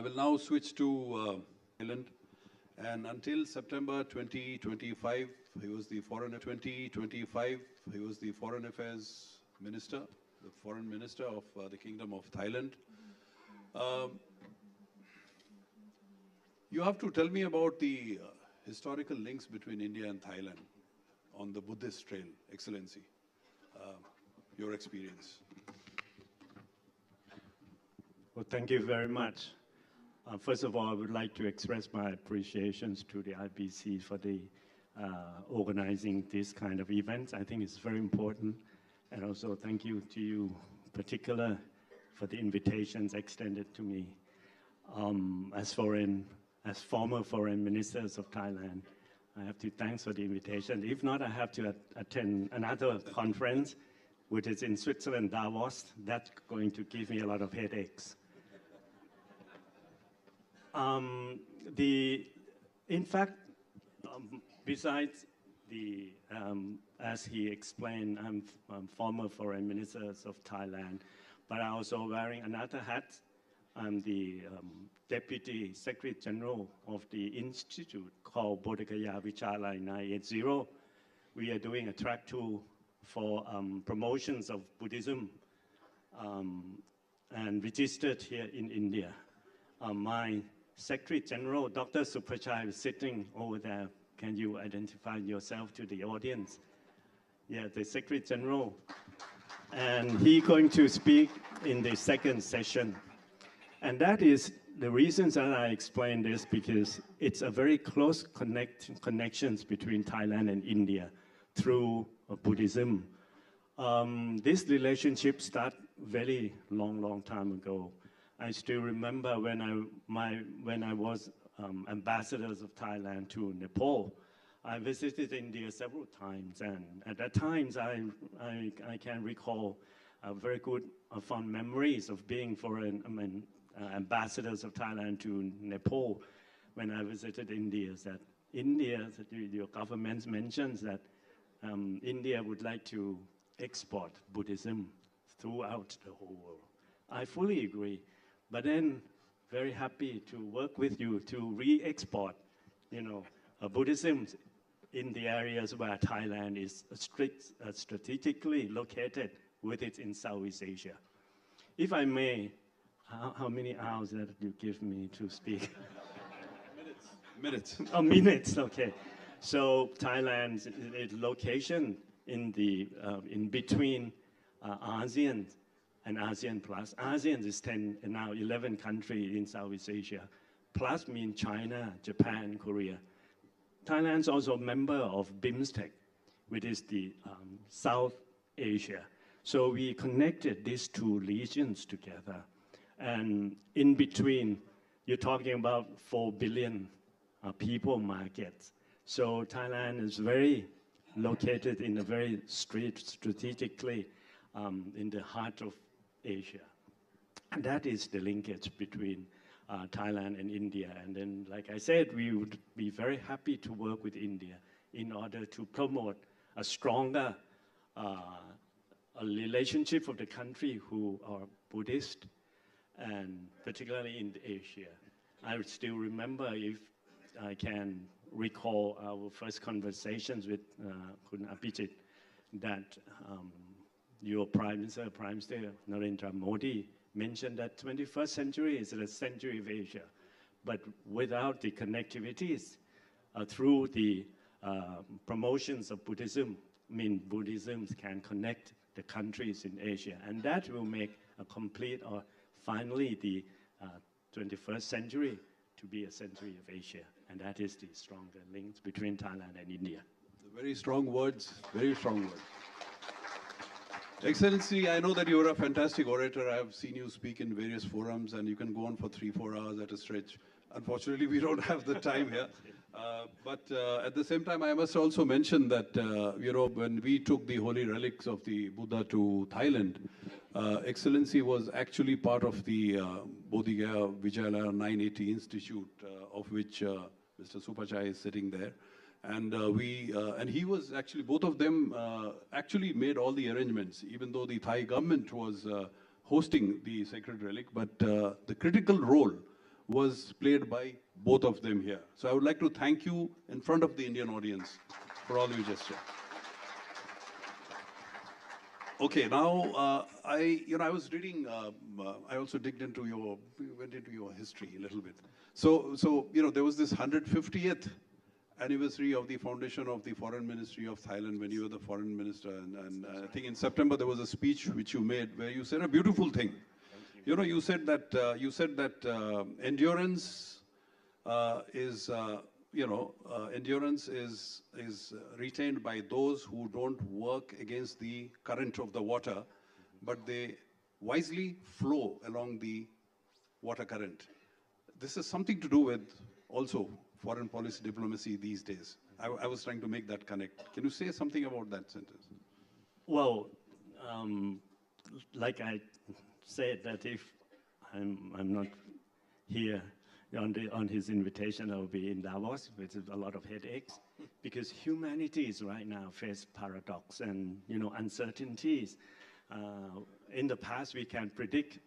I will now switch to Thailand. And until September 2025, he was the Foreign Affairs Minister, the Foreign Minister of the Kingdom of Thailand. You have to tell me about the historical links between India and Thailand on the Buddhist trail, Excellency. Your experience. Well, thank you very much. First of all, I would like to express my appreciations to the IBC for the organizing this kind of events. I think it's very important. And also thank you to you particular for the invitations extended to me. As former foreign ministers of Thailand, I have to thank for the invitation. If not, I have to attend another conference, which is in Switzerland, Davos. That's going to give me a lot of headaches. In fact, besides the, as he explained, I'm former foreign ministers of Thailand, but I'm also wearing another hat. I'm the Deputy Secretary General of the institute called Bodhgaya Vichalaya 980. We are doing a track tool for promotions of Buddhism and registered here in India. My Secretary General, Dr. Supachai, is sitting over there. Can you identify yourself to the audience? Yeah, the Secretary General. And he's going to speak in the second session. And that is the reasons that I explain this, because it's a very close connections between Thailand and India through Buddhism. This relationship started very long time ago. I still remember when I was ambassadors of Thailand to Nepal. I visited India several times, and at that time I can recall very good fond memories of being ambassadors of Thailand to Nepal. When I visited India, your government mentions that India would like to export Buddhism throughout the whole world. I fully agree. But then, very happy to work with you to re-export, Buddhism in the areas where Thailand is strategically located, with it in Southeast Asia. If I may, how many hours that you give me to speak? Minutes. Oh, minutes. Okay. So Thailand's location in between ASEAN and ASEAN Plus. ASEAN is 11 countries in Southeast Asia. Plus means China, Japan, Korea. Thailand is also a member of BIMSTEC, which is the South Asia. So we connected these two regions together. And in between, you're talking about 4 billion people markets. So Thailand is very located in a very strategically in the heart of Asia. And that is the linkage between Thailand and India. And then, like I said, we would be very happy to work with India in order to promote a stronger a relationship of the country who are Buddhist, and particularly in Asia. I still remember, if I can recall our first conversations with Khun Abhijit, that your Prime Minister Narendra Modi mentioned that 21st century is the century of Asia. But without the connectivities through the promotions of Buddhism, Buddhism can connect the countries in Asia. And that will make a complete, or finally the 21st century to be a century of Asia. And that is the stronger links between Thailand and India. Very strong words, very strong words. Excellency, I know that you're a fantastic orator. I've seen you speak in various forums, and you can go on for 3-4 hours at a stretch. Unfortunately, we don't have the time here. But at the same time, I must also mention that, when we took the holy relics of the Buddha to Thailand, Excellency was actually part of the Bodhgaya Vichalaya 980 Institute, of which Mr. Supachai is sitting there. And he was actually, both of them actually made all the arrangements, even though the Thai government was hosting the sacred relic. But the critical role was played by both of them here. So I would like to thank you in front of the Indian audience for all you just said. Okay, now I was reading. I also went into your history a little bit. So there was this 150th anniversary of the foundation of the Foreign Ministry of Thailand when you were the foreign minister, and I think in September there was a speech which you made where you said a beautiful thing. You said that endurance is retained by those who don't work against the current of the water, but they wisely flow along the water current. This is something to do with also foreign policy diplomacy these days. I was trying to make that connect. Can you say something about that sentence? Well, like I said, that if I'm not here on his invitation, I'll be in Davos with a lot of headaches, because humanity is right now face paradox and uncertainties. In the past, we can predict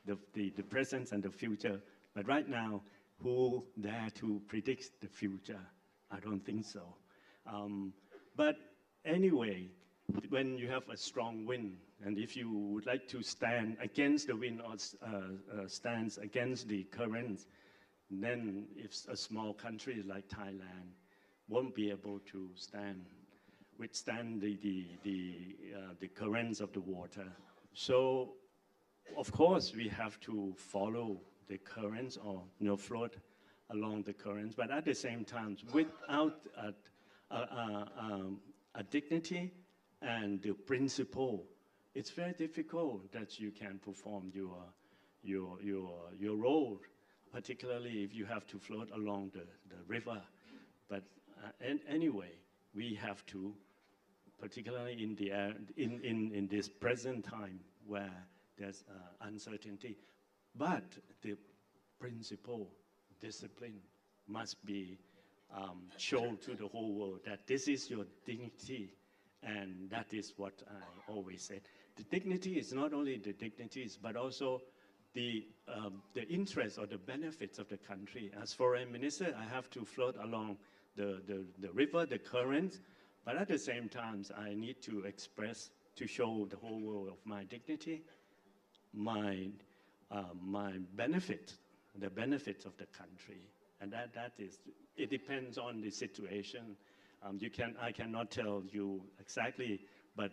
the present and the future, but right now, who dare to predict the future? I don't think so. But anyway, when you have a strong wind, and if you would like to stand against the wind or stands against the currents, then if a small country like Thailand won't be able to withstand the currents of the water. So, of course, we have to follow the currents or float along the currents, but at the same time, without a dignity and the principle, it's very difficult that you can perform your role, particularly if you have to float along the river. But anyway, we have to, particularly in this present time where there's uncertainty. But the principle, discipline, must be shown to the whole world that this is your dignity, and that is what I always say. The dignity is not only the dignities, but also the interest or the benefits of the country. As foreign minister, I have to float along the river, the currents, but at the same time, I need to express, to show the whole world of my dignity, my benefit, the benefits of the country, and that is, it depends on the situation. I cannot tell you exactly, but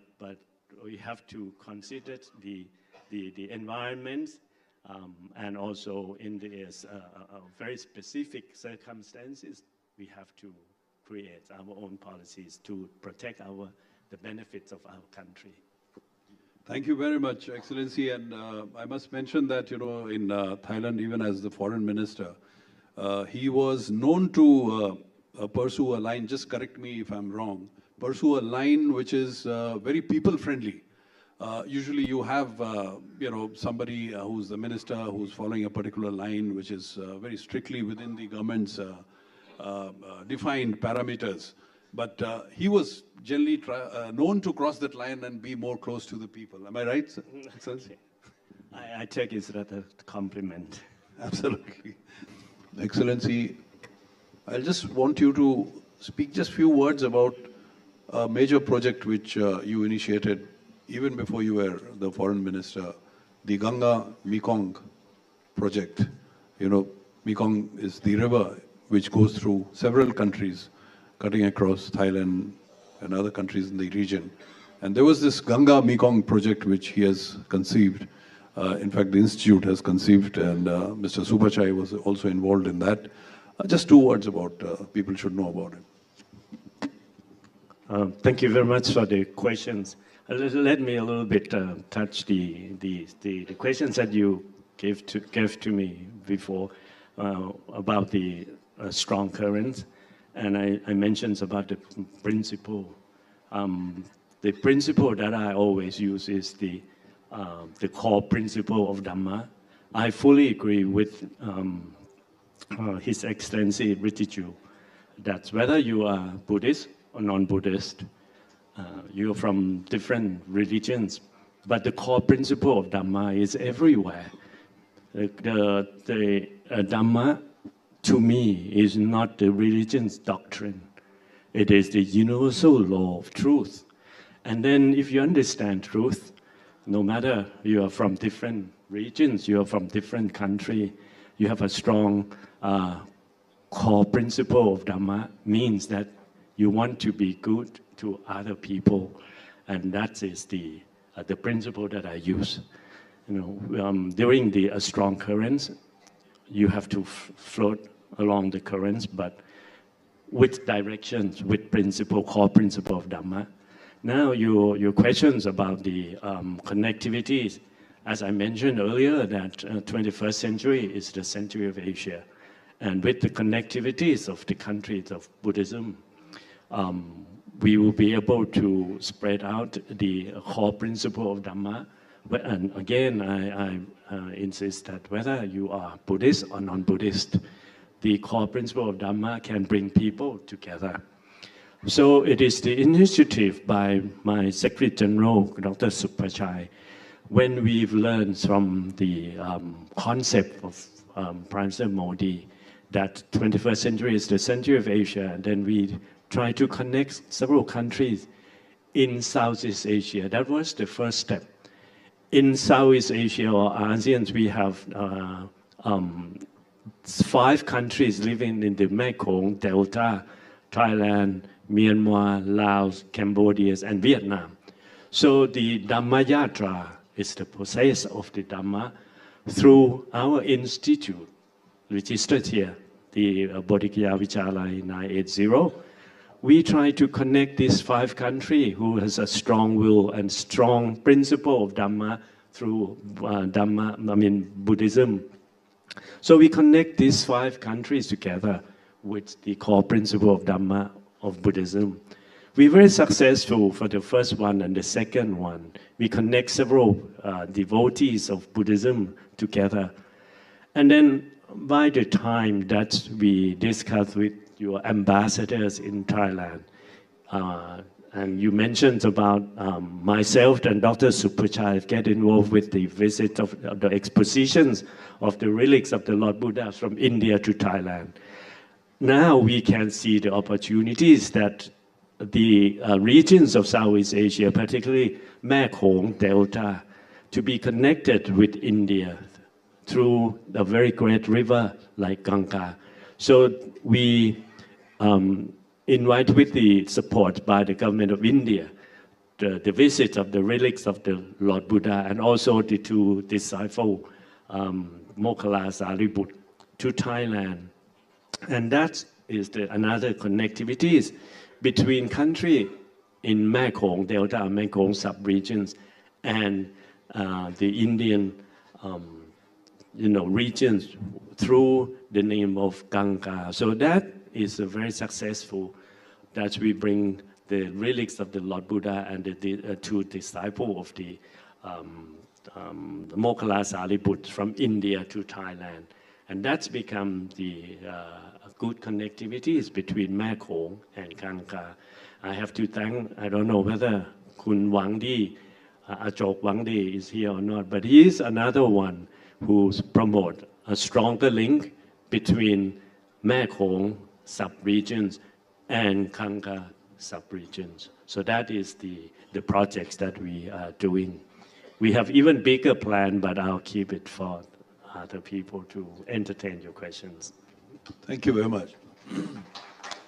we have to consider the environment, and also in the very specific circumstances, we have to create our own policies to protect the benefits of our country. Thank you very much, Excellency. And I must mention that, in Thailand, even as the foreign minister, he was known to pursue a line, just correct me if I'm wrong, pursue a line which is very people-friendly. Usually you have, somebody who's the minister who's following a particular line which is very strictly within the government's defined parameters. But he was generally known to cross that line and be more close to the people. Am I right, Excellency? I take it as a compliment. Absolutely. Excellency, I just want you to speak just a few words about a major project which you initiated even before you were the foreign minister, the Ganga-Mekong project. Mekong is the river which goes through several countries, cutting across Thailand and other countries in the region. And there was this Ganga-Mekong project which he has conceived. In fact, the Institute has conceived, and Mr. Supachai was also involved in that. Just 2 words about, people should know about it. Thank you very much for the questions. Let me a little bit touch the questions that you gave to me before about the strong currents. And I mentioned about the principle. The principle that I always use is the core principle of Dhamma. I fully agree with His Excellency Ritiju that whether you are Buddhist or non-Buddhist, you're from different religions, but the core principle of Dhamma is everywhere. The Dhamma, to me, is not the religion's doctrine. It is the universal law of truth. And then if you understand truth, no matter you are from different regions, you are from different country, you have a strong core principle of Dhamma, means that you want to be good to other people. And that is the principle that I use. During the strong currents, you have to float along the currents, but with directions, with principle, core principle of Dhamma. Now, your questions about the connectivities, as I mentioned earlier, that 21st century is the century of Asia. And with the connectivities of the countries of Buddhism, we will be able to spread out the core principle of Dhamma. And again, I insist that whether you are Buddhist or non-Buddhist, the core principle of Dhamma can bring people together. So it is the initiative by my Secretary General, Dr. Supachai, when we've learned from the concept of Prime Minister Modi that 21st century is the century of Asia, and then we try to connect several countries in Southeast Asia. That was the first step. In Southeast Asia or ASEAN, we have 5 countries living in the Mekong Delta: Thailand, Myanmar, Laos, Cambodia, and Vietnam. So the Dhamma Yatra is the process of the Dhamma through our institute, registered here, the Bodhikaya Vichalai 980. We try to connect these 5 countries who has a strong will and strong principle of Dhamma through Buddhism. So we connect these 5 countries together with the core principle of Dhamma of Buddhism. We're very successful for the first one and the second one. We connect several devotees of Buddhism together. And then by the time that we discuss with your ambassadors in Thailand, and you mentioned about myself and Dr. Supachai get involved with the visit of the expositions of the relics of the Lord Buddha from India to Thailand. Now we can see the opportunities that the regions of Southeast Asia, particularly Mekong Delta, to be connected with India through a very great river like Ganga. So we invite, with the support by the government of India, the visit of the relics of the Lord Buddha and also the 2 disciples, Moggala Sariput, to Thailand. And that is another connectivities between country in Mekong Delta, Mekong sub-regions, and the Indian regions through the name of Ganga. So that is very successful, that we bring the relics of the Lord Buddha and the 2 disciples of the Moggala Sariput from India to Thailand. And that's become the good connectivities between Mekong and Ganga. I have to thank, I don't know whether Kun Wangdi, Achok Wangdi is here or not, but he is another one who promotes a stronger link between Mekong sub-regions and Ganga sub-regions. So that is the projects that we are doing. We have even bigger plan, but I'll keep it for other people to entertain your questions. Thank you very much.